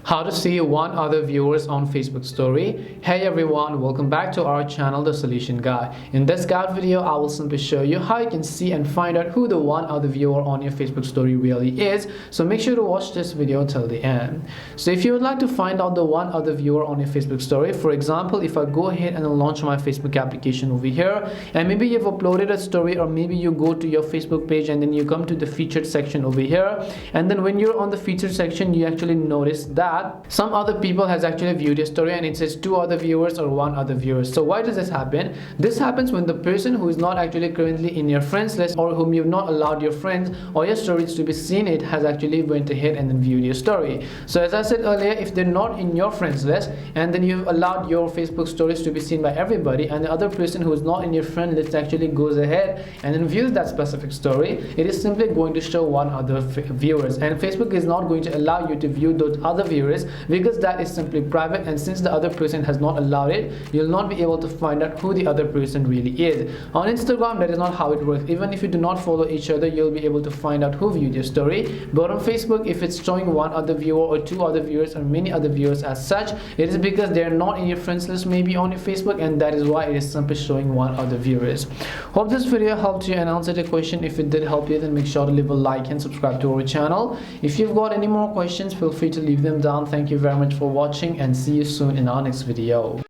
How to see one other viewers on Facebook story. Hey everyone, welcome back to our channel, The Solution Guy. In this guide video, I will simply show you how you can see and find out who the one other viewer on your Facebook story really is. So make sure to watch this video till the end. So if you would like to find out the one other viewer on your Facebook story, for example, if I go ahead and launch my Facebook application over here, and maybe you've uploaded a story, or maybe you go to your Facebook page and then you come to the featured section over here, and then when you're on the featured section, you actually notice that some other people has actually viewed your story and it says two other viewers or one other viewer. So why does this happen? This happens when the person who is not actually currently in your friends list, or whom you've not allowed your friends or your stories to be seen, it has actually went ahead and then viewed your story. So as I said earlier, if they're not in your friends list and then you've allowed your Facebook stories to be seen by everybody, and the other person who is not in your friend list actually goes ahead and then views that specific story, it is simply going to show one other viewers, and Facebook is not going to allow you to view those other viewers because that is simply private, and since the other person has not allowed it, you'll not be able to find out who the other person really is. On Instagram, that is not how it works. Even if you do not follow each other, you'll be able to find out who viewed your story. But on Facebook, if it's showing one other viewer or two other viewers or many other viewers as such, it is because they're not in your friends list maybe on your Facebook, and that is why it is simply showing one other viewers. Hope this video helped you and answered your question. If it did help you, then make sure to leave a like and subscribe to our channel. If you've got any more questions, feel free to leave them down. Thank you very much for watching, and see you soon in our next video.